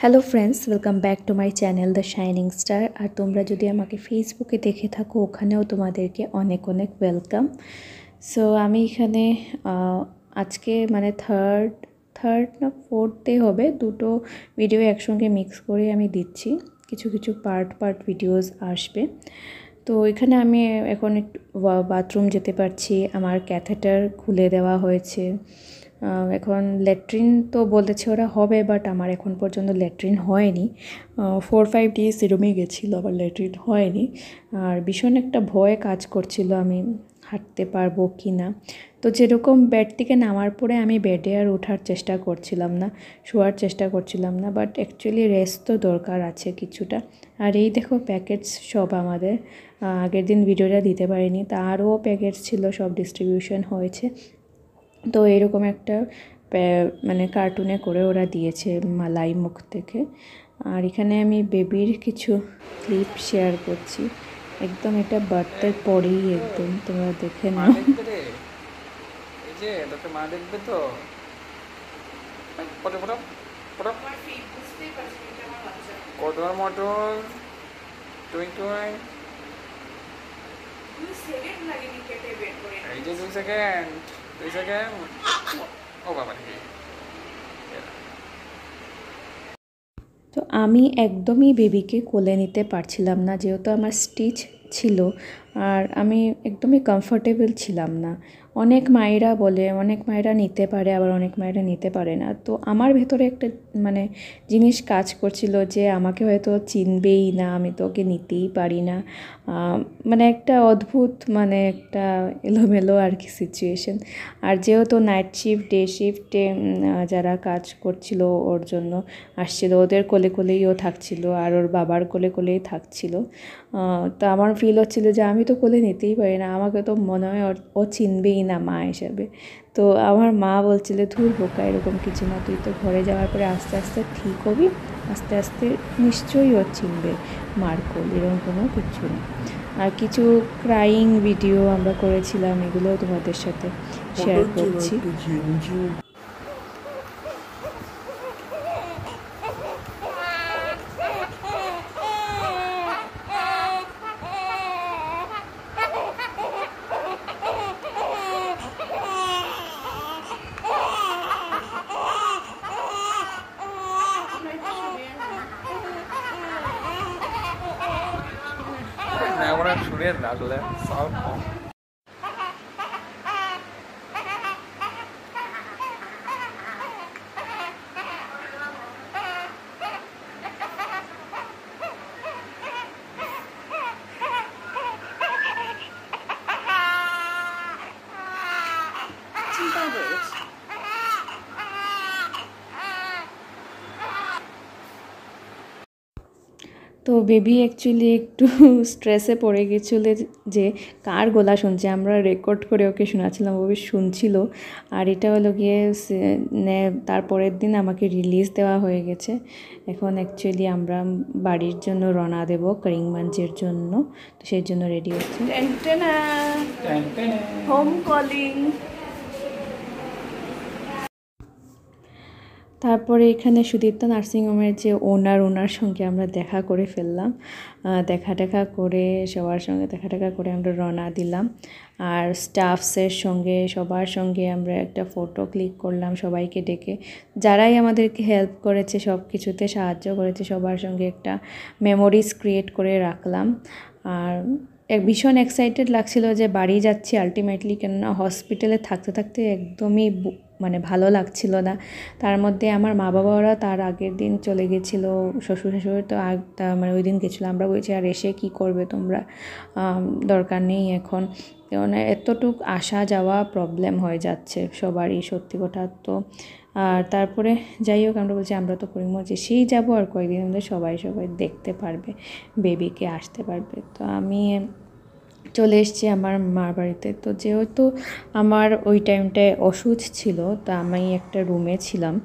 Hello friends, welcome back to my channel the shining star. আর তোমরা যদি আমাকে ফেসবুকে দেখে থাকো, ওখানেও তোমাদেরকে অনেক অনেক ওয়েলকাম। সো আমি এখানে আজকে মানে থার্ড না ফোর্থ ডে হবে, দুটো ভিডিও একসঙ্গে মিক্স করে আমি দিচ্ছি। কিছু কিছু পার্ট ভিডিওস আসবে। তো এখানে আমি এখন একটু বাথরুম যেতে পারছি। আমার ক্যাথেটার খুলে দেওয়া হয়েছে। এখন ল্যাট্রিন তো বলেছে ওরা হবে, বাট আমার এখন পর্যন্ত ল্যাট্রিন হয়নি। 4-5 ডেজ এরমই গেছিলো, আবার ল্যাট্রিন হয়নি। আর ভীষণ একটা ভয় কাজ করছিল আমি হাঁটতে পারবো কি না। তো যেরকম বেড থেকে নামার পরে আমি বেডে আর ওঠার চেষ্টা করছিলাম না, শোয়ার চেষ্টা করছিলাম না, বাট অ্যাকচুয়ালি রেস্ট তো দরকার আছে কিছুটা। আর এই দেখো প্যাকেটস সব আমাদের, আগের দিন ভিডিওটা দিতে পারিনি, তারও প্যাকেটস ছিল, সব ডিস্ট্রিবিউশন হয়েছে। তো এরকম একটা মানে কার্টুনে করে ওরা দিয়েছে মালাই মুখ থেকে। আর এখানে আমি বেবির কিছু ক্লিপ শেয়ার করছি, একদম এটা বার্থডের পরেই, একদম তোমরা দেখে নাও। এই যে তোকে মা দেখবে তো, পটে পটে পটে কটর মটর টুই টুই। এই যে 2 সেকেন্ড ও বাবা। তো আমি একদমই বেবিকে কোলে নিতে পারছিলাম না, যেহেতু আমার স্টিচ ছিল আর আমি একদমই কমফোর্টেবল ছিলাম না। অনেক মায়েরা বলে, অনেক মায়েরা নিতে পারে, আবার অনেক মায়েরা নিতে পারে না। তো আমার ভেতরে একটা মানে জিনিস কাজ করছিল যে আমাকে হয়তো চিনবেই না, আমি তো ওকে নিতেই পারি না। মানে একটা অদ্ভুত, মানে একটা এলোমেলো আর কি সিচুয়েশন। আর যেহেতু নাইট শিফট ডে শিফটে যারা কাজ করছিল ওর জন্য আসছিল, ওদের কোলে কোলেই ও থাকছিল, আর ওর বাবার কোলে কোলেই থাকছিল। তো আমার ফিল হচ্ছিলো যে আমি তো কোলে নিতেই পারি না, আমাকে তো মনে হয় ও চিনবেই না মা হিসাবে। তো আমার মা বলছিল, ধুর বোকা, এরকম কিছু না, তুই তো ঘরে যাওয়ার পরে আস্তে আস্তে ঠিক হবি, আস্তে আস্তে নিশ্চয়ই ও চিনবে মার কোল, এরকম কোনো কিছু না। আর কিছু ক্রাইং ভিডিও আমরা করেছিলাম, এগুলোও তোমাদের সাথে শেয়ার করছি। ওরা সুরের রাখলে সব তো বেবি অ্যাকচুয়ালি একটু স্ট্রেসে পড়ে গেছিলো যে কার গলা শুনছে। আমরা রেকর্ড করে ওকে শোনাচ্ছিলাম, ও বেশ শুনছিল। আর এটা হলো গিয়ে তারপরের দিন আমাকে রিলিজ দেওয়া হয়ে গেছে। এখন অ্যাকচুয়ালি আমরা বাড়ির জন্য রওনা দেব, করিমগঞ্জের জন্য। তো সেই জন্য রেডি হচ্ছে। Home calling. তারপরে এখানে সুদীপ্তা নার্সিংহোমের যে ওনার সঙ্গে আমরা দেখা করে ফেললাম। দেখা করে সবার সঙ্গে দেখা করে আমরা রওনা দিলাম। আর স্টাফসের সঙ্গে সবার সঙ্গে আমরা একটা ফটো ক্লিক করলাম, সবাইকে ডেকে, যারাই আমাদেরকে হেল্প করেছে, সব কিছুতে সাহায্য করেছে, সবার সঙ্গে একটা মেমোরিজ ক্রিয়েট করে রাখলাম। আর ভীষণ এক্সাইটেড লাগছিল যে বাড়ি যাচ্ছি আলটিমেটলি, কেননা হসপিটালে থাকতে থাকতে একদমই মানে ভালো লাগছিল না। তার মধ্যে আমার মা বাবারা তার আগের দিন চলে গেছিলো, শ্বশুর শাশুড়ি তো মানে ওই দিন গেছিলো। আমরা বলছি আর এসে কি করবে তোমরা, দরকার নেই এখন, মানে এতটুক আসা যাওয়া প্রবলেম হয়ে যাচ্ছে সবারই, সত্যি কথা। তো আর তারপরে যাই হোক, আমরা বলছি আমরা তো করিমগঞ্জ এসেই যাবো, আর কয়েকদিন মধ্যে সবাই দেখতে পারবে, বেবিকে আসতে পারবে। তো আমি চলে এসেছি আমার মার বাড়িতে। তো যেহেতু আমার ওই টাইমটায় অসুখ ছিল, তা আমি একটা রুমে ছিলাম,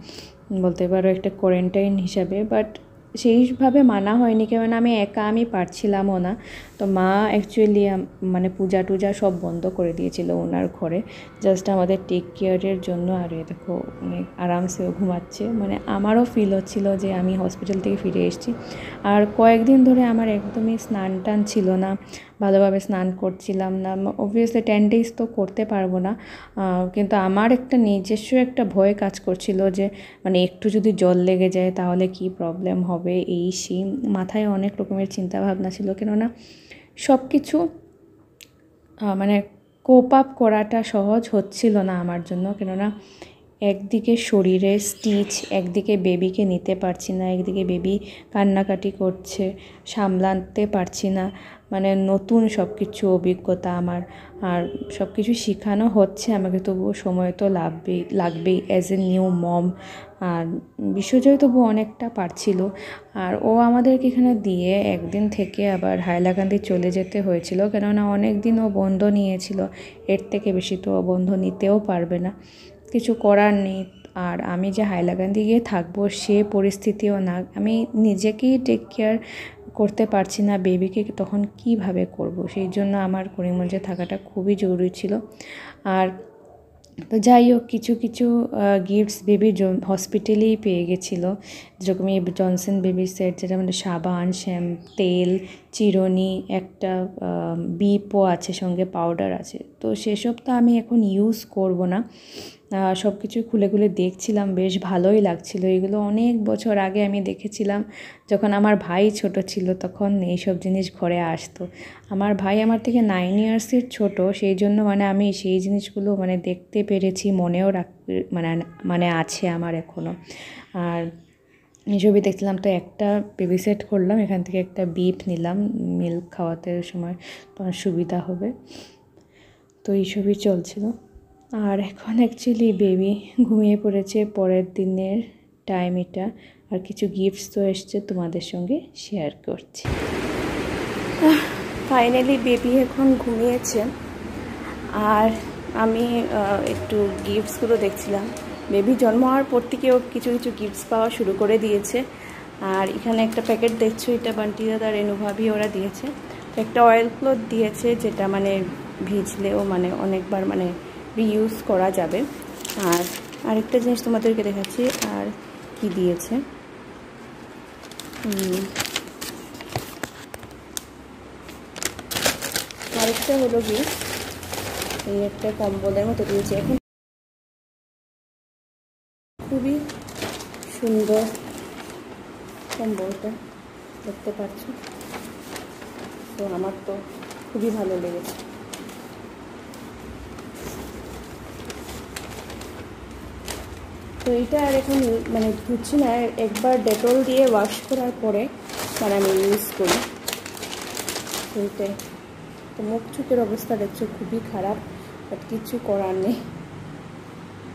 বলতে পারো একটা কোয়ারেন্টাইন হিসাবে। বাট সেইভাবে মানা হয়নি, কারণ আমি পারছিলামও না। তো মা অ্যাকচুয়ালি মানে পূজা টুজা সব বন্ধ করে দিয়েছিল ওনার ঘরে, জাস্ট আমাদের টেক কেয়ারের জন্য। আর দেখো অনেক আরামসেও ঘুমাচ্ছে, মানে আমারও ফিল হচ্ছিল যে আমি হসপিটাল থেকে ফিরে এসেছি। আর কয়েকদিন ধরে আমার একদমই স্নান টান ছিল না, ভালোভাবে স্নান করছিলাম না। অবভিয়াসলি 10 days তো করতে পারবো না, কিন্তু আমার একটা নিজস্ব একটা ভয় কাজ করছিল যে মানে একটু যদি জল লেগে যায় তাহলে কি প্রবলেম হবে, এই সেই মাথায় অনেক রকমের চিন্তাভাবনা ছিল। কেননা সব কিছু মানে কোপ আপ করাটা সহজ হচ্ছিল না আমার জন্য। কেননা একদিকে শরীরে স্টিচ, একদিকে বেবিকে নিতে পারছি না, একদিকে বেবি কান্নাকাটি করছে, সামলাতে পারছি না। মানে নতুন সব কিছু অভিজ্ঞতা আমার, আর সব কিছু শেখানো হচ্ছে আমাকে, তবুও সময় তো লাগবেই অ্যাজ এ নিউ মম। আর বিশ্বজয় তবু অনেকটা পারছিল। আর ও আমাদেরকে এখানে দিয়ে একদিন থেকে আবার হাইলাকান্দি চলে যেতে হয়েছিল, কেননা অনেক দিন ও বন্ধ নিয়েছিল, এর থেকে বেশি তো ও বন্ধ নিতেও পারবে না, কিছু করার নেই। আর আমি যে হাইলাকান্দি গিয়ে থাকবো সে পরিস্থিতিও না, আমি নিজেকেই টেক কেয়ার করতে পারছি না, বেবিকে তখন কিভাবে করব। সেই জন্য আমার করিমগঞ্জে থাকাটা খুবই জরুরি ছিল। আর তো যাই হোক, কিছু কিছু গিফটস বেবি হসপিটালেই পেয়ে গেছিলো, যেরকম এই জনসন বেবি সেট, যেটা মানে সাবান, তেল, চিরুনি, একটা বিপও আছে, সঙ্গে পাউডার আছে। তো সেসব তো আমি এখন ইউজ করব না, সব কিছু খুলে খুলে দেখছিলাম, বেশ ভালোই লাগছিল। এগুলো অনেক বছর আগে আমি দেখেছিলাম, যখন আমার ভাই ছোট ছিল, তখন এইসব জিনিস ঘরে আসতো। আমার ভাই আমার থেকে 9 yearsের ছোট, সেই জন্য মানে আমি সেই জিনিসগুলো মানে দেখতে পেরেছি, মনেও মানে আছে আমার এখনও। আর এইসবই দেখছিলাম। তো একটা বেবি সেট করলাম, এখান থেকে একটা বিপ নিলাম, মিল্ক খাওয়াতে সময় তোমার সুবিধা হবে। তো এইসবই চলছিল। আর এখন অ্যাকচুয়ালি বেবি ঘুমিয়ে পড়েছে, পরের দিনের টাইম এটা। আর কিছু গিফটস তো এসছে, তোমাদের সঙ্গে শেয়ার করছি। ফাইনালি বেবি এখন ঘুমিয়েছে, আর আমি একটু গিফটসগুলো দেখছিলাম। বেবি জন্ম হওয়ার পর থেকেও কিছু কিছু গিফটস পাওয়া শুরু করে দিয়েছে। আর এখানে একটা প্যাকেট দেখছো, এটা বান্টি দাদা, রেনুভাবি ওরা দিয়েছে। একটা অয়েল ক্লথ দিয়েছে, যেটা মানে ভিজলেও মানে অনেকবার মানে রিইউজ করা যাবে। আর আরেকটা জিনিস তোমাদেরকে দেখাচ্ছি, আর কি দিয়েছে, আরেকটা হলো কি, এই একটা কম্বলের মতো দিয়েছে। এখন খুবই সুন্দর কম্বলটা, দেখতে পাচ্ছ। তো আমার তো খুবই ভালো লেগেছে। তো এটা আর এখন মানে ধুচ্ছি না, একবার ডেটল দিয়ে ওয়াশ করার পরে মানে আমি ইউজ করি। সেইটাই। তো মুখ চোখের অবস্থা দেখছো খুবই খারাপ, বাট কিছু করার নেই।